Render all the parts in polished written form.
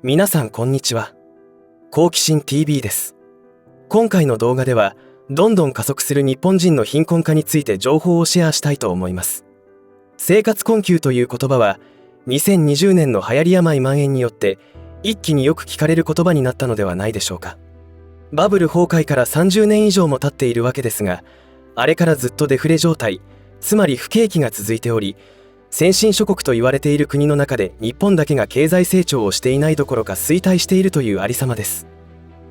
皆さんこんにちは。好奇心 TV です。今回の動画ではどんどん加速する日本人の貧困化について情報をシェアしたいと思います。生活困窮という言葉は2020年の流行り病蔓延によって一気によく聞かれる言葉になったのではないでしょうか。バブル崩壊から30年以上も経っているわけですが、あれからずっとデフレ状態、つまり不景気が続いており、先進諸国と言われている国の中で日本だけが経済成長をしていないどころか衰退しているというありさまです。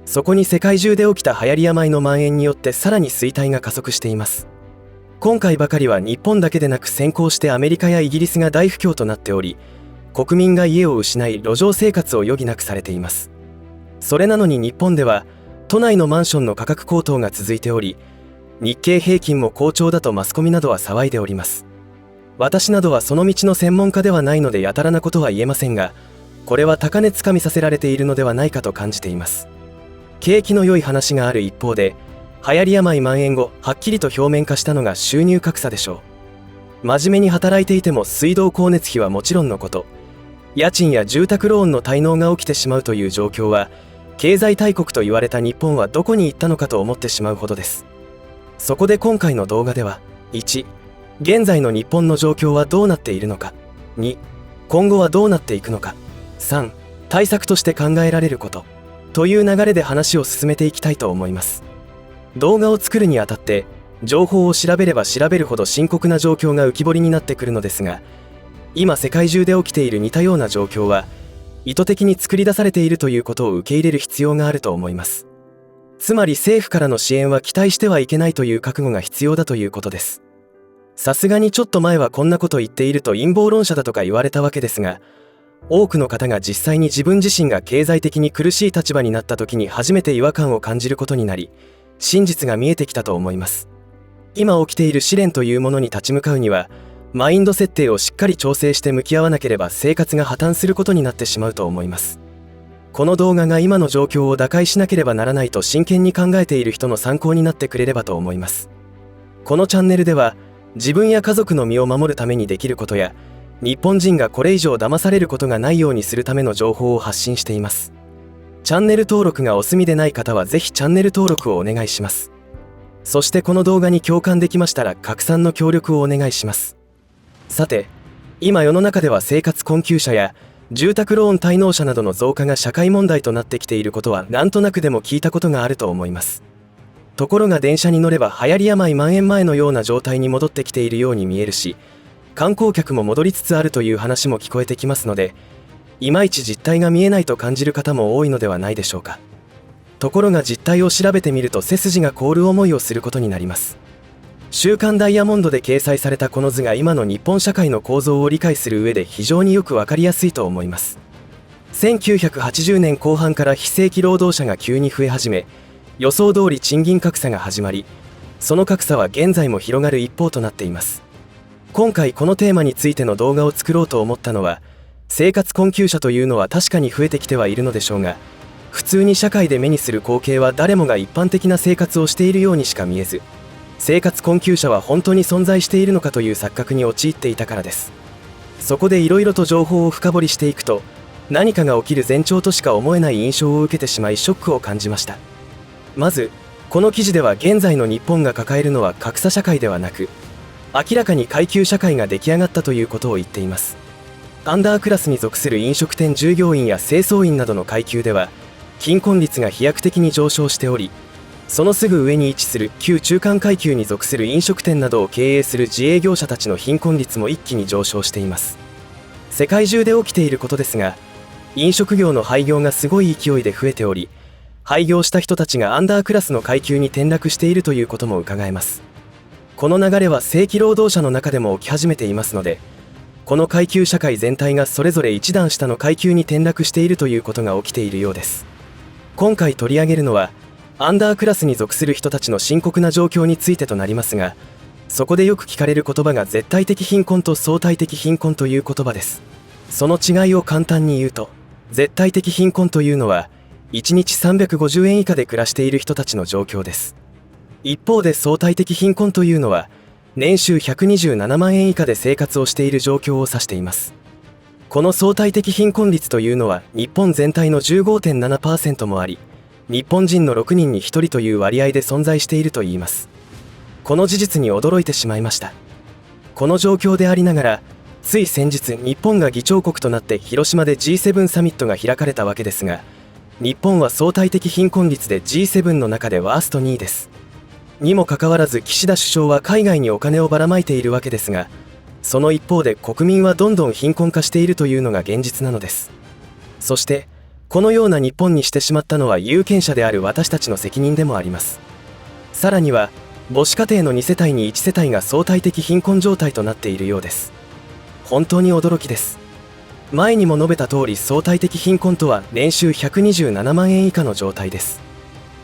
そこに世界中で起きた流行り病の蔓延によってさらに衰退が加速しています。今回ばかりは日本だけでなく先行してアメリカやイギリスが大不況となっており、国民が家を失い路上生活を余儀なくされています。それなのに日本では都内のマンションの価格高騰が続いており、日経平均も好調だとマスコミなどは騒いでおります。私などはその道の専門家ではないのでやたらなことは言えませんが、これは高値つかみさせられているのではないかと感じています。景気の良い話がある一方で、流行り病蔓延後はっきりと表面化したのが収入格差でしょう。真面目に働いていても水道光熱費はもちろんのこと、家賃や住宅ローンの滞納が起きてしまうという状況は、経済大国と言われた日本はどこに行ったのかと思ってしまうほどです。そこで今回の動画では、1、現在の日本の状況はどうなっているのか、2、今後はどうなっていくのか、3、対策として考えられることという流れで話を進めていきたいと思います。動画を作るにあたって情報を調べれば調べるほど深刻な状況が浮き彫りになってくるのですが、今世界中で起きている似たような状況は意図的に作り出されているということを受け入れる必要があると思います。つまり政府からの支援は期待してはいけないという覚悟が必要だということです。さすがにちょっと前はこんなこと言っていると陰謀論者だとか言われたわけですが、多くの方が実際に自分自身が経済的に苦しい立場になった時に初めて違和感を感じることになり、真実が見えてきたと思います。今起きている試練というものに立ち向かうには、マインド設定をしっかり調整して向き合わなければ生活が破綻することになってしまうと思います。この動画が今の状況を打開しなければならないと真剣に考えている人の参考になってくれればと思います。このチャンネルでは、自分や家族の身を守るためにできることや、日本人がこれ以上騙されることがないようにするための情報を発信しています。チャンネル登録がお済みでない方はぜひチャンネル登録をお願いします。そしてこの動画に共感できましたら拡散の協力をお願いします。さて、今世の中では生活困窮者や住宅ローン滞納者などの増加が社会問題となってきていることはなんとなくでも聞いたことがあると思います。ところが電車に乗れば流行り病蔓延前のような状態に戻ってきているように見えるし、観光客も戻りつつあるという話も聞こえてきますので、いまいち実態が見えないと感じる方も多いのではないでしょうか。ところが実態を調べてみると背筋が凍る思いをすることになります。週刊ダイヤモンドで掲載されたこの図が今の日本社会の構造を理解する上で非常によくわかりやすいと思います。1980年後半から非正規労働者が急に増え始め、予想通り賃金格差が始まり、その格差は現在も広がる一方となっています。今回このテーマについての動画を作ろうと思ったのは、生活困窮者というのは確かに増えてきてはいるのでしょうが、普通に社会で目にする光景は誰もが一般的な生活をしているようにしか見えず、生活困窮者は本当に存在しているのかという錯覚に陥っていたからです。そこでいろいろと情報を深掘りしていくと、何かが起きる前兆としか思えない印象を受けてしまいショックを感じました。まず、この記事では現在の日本が抱えるのは格差社会ではなく、明らかに階級社会が出来上がったということを言っています。アンダークラスに属する飲食店従業員や清掃員などの階級では、貧困率が飛躍的に上昇しており、そのすぐ上に位置する旧中間階級に属する飲食店などを経営する自営業者たちの貧困率も一気に上昇しています。世界中で起きていることですが、飲食業の廃業がすごい勢いで増えており、廃業した人たちがアンダークラスの階級に転落しているということも伺えます。この流れは正規労働者の中でも起き始めていますので、この階級社会全体がそれぞれ一段下の階級に転落しているということが起きているようです。今回取り上げるのは、アンダークラスに属する人たちの深刻な状況についてとなりますが、そこでよく聞かれる言葉が絶対的貧困と相対的貧困という言葉です。その違いを簡単に言うと、絶対的貧困というのは、1日350円以下で暮らしている人たちの状況です。一方で相対的貧困というのは、年収127万円以下で生活をしている状況を指しています。この相対的貧困率というのは日本全体の 15.7% もあり、日本人の6人に1人という割合で存在しているといいます。この事実に驚いてしまいました。この状況でありながら、つい先日日本が議長国となって広島で G7 サミットが開かれたわけですが、日本は相対的貧困率で G7 の中でワースト2位です。にもかかわらず岸田首相は海外にお金をばらまいているわけですが、その一方で国民はどんどん貧困化しているというのが現実なのです。そしてこのような日本にしてしまったのは有権者である私たちの責任でもあります。さらには母子家庭の2世帯に1世帯が相対的貧困状態となっているようです。本当に驚きです。前にも述べた通り、相対的貧困とは年収127万円以下の状態です。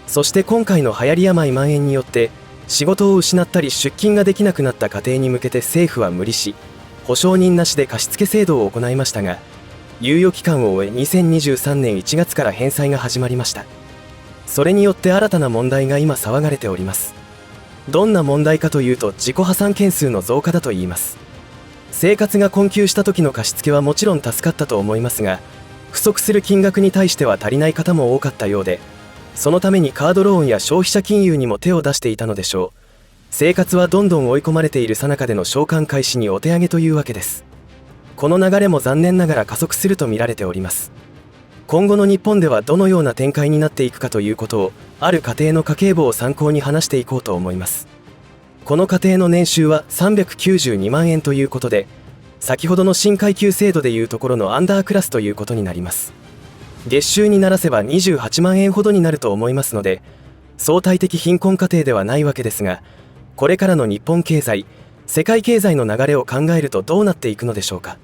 そして今回の流行り病蔓延によって仕事を失ったり出勤ができなくなった家庭に向けて政府は無利子保証人なしで貸付制度を行いましたが、猶予期間を終え2023年1月から返済が始まりました。それによって新たな問題が今騒がれております。どんな問題かというと、自己破産件数の増加だといいます。生活が困窮した時の貸付はもちろん助かったと思いますが、不足する金額に対しては足りない方も多かったようで、そのためにカードローンや消費者金融にも手を出していたのでしょう。生活はどんどん追い込まれている最中での償還開始にお手上げというわけです。この流れも残念ながら加速すると見られております。今後の日本ではどのような展開になっていくかということを、ある家庭の家計簿を参考に話していこうと思います。この家庭の年収は392万円ということで、先ほどの新階級制度でいうところのアンダークラスということになります。月収にならせば28万円ほどになると思いますので、相対的貧困家庭ではないわけですが、これからの日本経済、世界経済の流れを考えるとどうなっていくのでしょうか。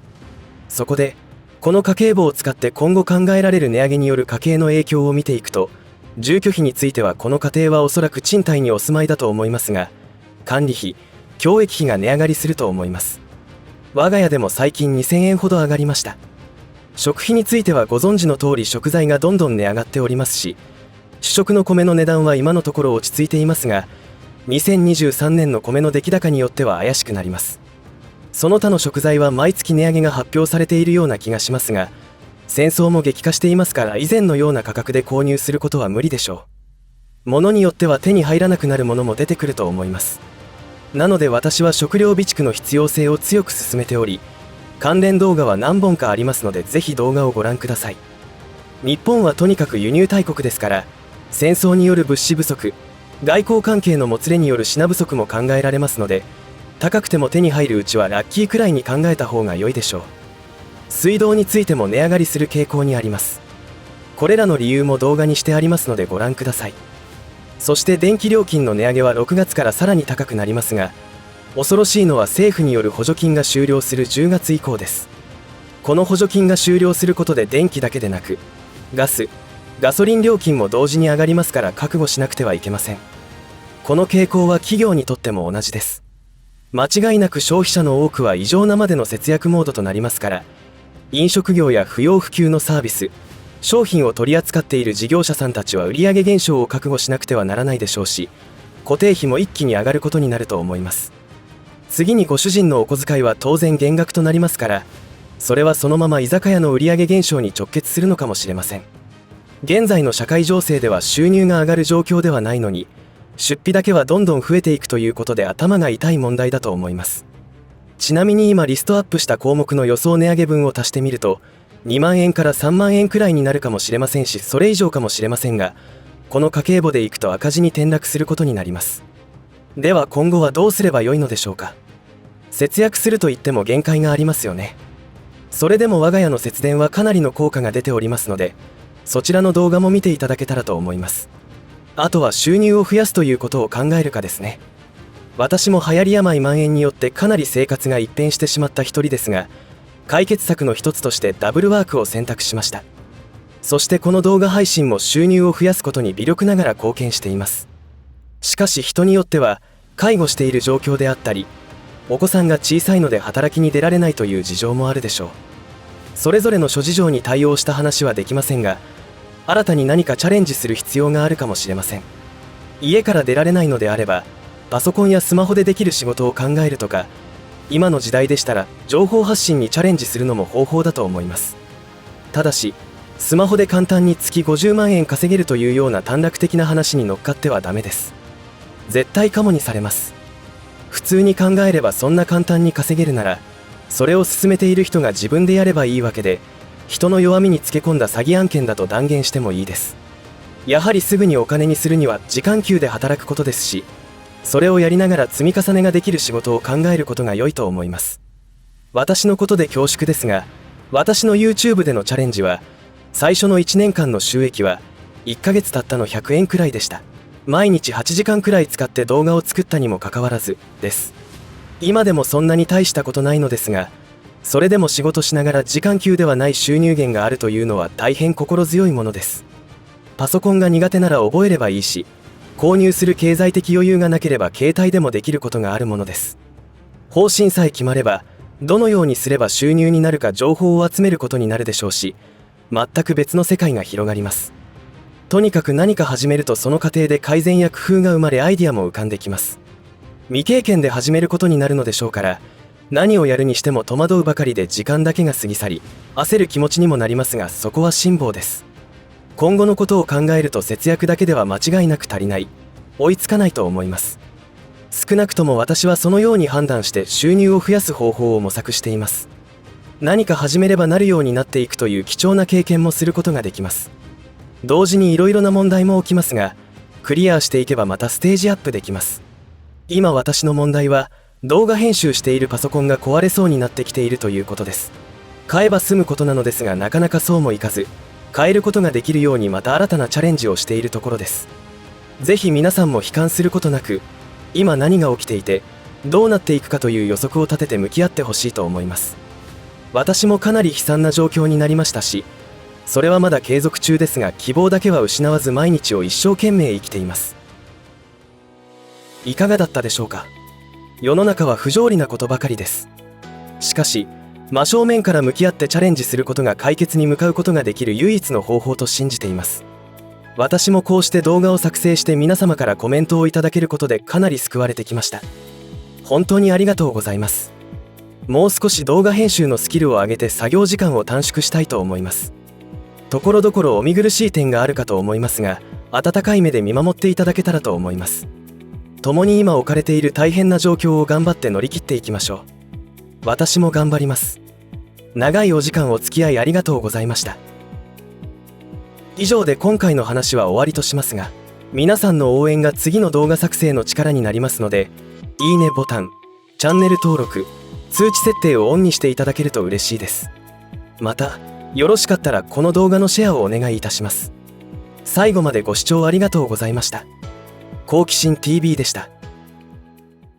そこでこの家計簿を使って今後考えられる値上げによる家計の影響を見ていくと、住居費についてはこの家庭はおそらく賃貸にお住まいだと思いますが、管理費、教育費が値上がりすると思います。我が家でも最近2000円ほど上がりました。食費についてはご存知の通り食材がどんどん値上がっておりますし、主食の米の値段は今のところ落ち着いていますが、2023年の米の出来高によっては怪しくなります。その他の食材は毎月値上げが発表されているような気がしますが、戦争も激化していますから以前のような価格で購入することは無理でしょう。物によっては手に入らなくなるものも出てくると思います。なので私は食料備蓄の必要性を強く進めており、関連動画は何本かありますのでぜひ動画をご覧ください。日本はとにかく輸入大国ですから、戦争による物資不足、外交関係のもつれによる品不足も考えられますので、高くても手に入るうちはラッキーくらいに考えた方が良いでしょう。水道についても値上がりする傾向にあります。これらの理由も動画にしてありますのでご覧ください。そして電気料金の値上げは6月からさらに高くなりますが、恐ろしいのは政府による補助金が終了する10月以降です。この補助金が終了することで電気だけでなく、ガス、ガソリン料金も同時に上がりますから覚悟しなくてはいけません。この傾向は企業にとっても同じです。間違いなく消費者の多くは異常なまでの節約モードとなりますから、飲食業や不要不急のサービス、商品を取り扱っている事業者さんたちは売上減少を覚悟しなくてはならないでしょうし、固定費も一気に上がることになると思います。次にご主人のお小遣いは当然減額となりますから、それはそのまま居酒屋の売上減少に直結するのかもしれません。現在の社会情勢では収入が上がる状況ではないのに、出費だけはどんどん増えていくということで頭が痛い問題だと思います。ちなみに今リストアップした項目の予想値上げ分を足してみると、2万円から3万円くらいになるかもしれませんし、それ以上かもしれませんが、この家計簿でいくと赤字に転落することになります。では今後はどうすればよいのでしょうか。節約すると言っても限界がありますよね。それでも我が家の節電はかなりの効果が出ておりますので、そちらの動画も見ていただけたらと思います。あとは収入を増やすということを考えるかですね。私も流行り病蔓延によってかなり生活が一変してしまった一人ですが、解決策の一つとしてダブルワークを選択しました。そしてこの動画配信も収入を増やすことに微力ながら貢献しています。しかし人によっては介護している状況であったり、お子さんが小さいので働きに出られないという事情もあるでしょう。それぞれの諸事情に対応した話はできませんが、新たに何かチャレンジする必要があるかもしれません。家から出られないのであれば、パソコンやスマホでできる仕事を考えるとか、今の時代でしたら情報発信にチャレンジするのも方法だと思います。ただしスマホで簡単に月50万円稼げるというような短絡的な話に乗っかってはダメです。絶対カモにされます。普通に考えればそんな簡単に稼げるなら、それを進めている人が自分でやればいいわけで、人の弱みにつけ込んだ詐欺案件だと断言してもいいです。やはりすぐにお金にするには時間給で働くことですし、それをやりながら積み重ねができる仕事を考えることが良いと思います。私のことで恐縮ですが、私の YouTube でのチャレンジは、最初の1年間の収益は1ヶ月たったの100円くらいでした。毎日8時間くらい使って動画を作ったにもかかわらずです。今でもそんなに大したことないのですが、それでも仕事しながら時間給ではない収入源があるというのは大変心強いものです。パソコンが苦手なら覚えればいいし、購入する経済的余裕がなければ携帯でもできることがあるものです。方針さえ決まれば、どのようにすれば収入になるか情報を集めることになるでしょうし、全く別の世界が広がります。とにかく何か始めるとその過程で改善や工夫が生まれアイディアも浮かんできます。未経験で始めることになるのでしょうから、何をやるにしても戸惑うばかりで時間だけが過ぎ去り、焦る気持ちにもなりますが、そこは辛抱です。今後のことを考えると節約だけでは間違いなく足りない、追いつかないと思います。少なくとも私はそのように判断して収入を増やす方法を模索しています。何か始めればなるようになっていくという貴重な経験もすることができます。同時にいろいろな問題も起きますが、クリアしていけばまたステージアップできます。今私の問題は、動画編集しているパソコンが壊れそうになってきているということです。買えば済むことなのですが、なかなかそうもいかず、買えることができるようにまた新たなチャレンジをしているところです。ぜひ皆さんも悲観することなく、今何が起きていて、どうなっていくかという予測を立てて向き合ってほしいと思います。私もかなり悲惨な状況になりましたし、それはまだ継続中ですが、希望だけは失わず毎日を一生懸命生きています。いかがだったでしょうか。世の中は不条理なことばかりです。しかし、真正面から向き合ってチャレンジすることが解決に向かうことができる唯一の方法と信じています。私もこうして動画を作成して皆様からコメントをいただけることでかなり救われてきました。本当にありがとうございます。もう少し動画編集のスキルを上げて作業時間を短縮したいと思います。ところどころお見苦しい点があるかと思いますが、温かい目で見守っていただけたらと思います。共に今置かれている大変な状況を頑張って乗り切っていきましょう。私も頑張ります。長いお時間お付き合いありがとうございました。以上で今回の話は終わりとしますが、皆さんの応援が次の動画作成の力になりますので、いいねボタン、チャンネル登録、通知設定をオンにしていただけると嬉しいです。また、よろしかったらこの動画のシェアをお願いいたします。最後までご視聴ありがとうございました。好奇心 TV でした。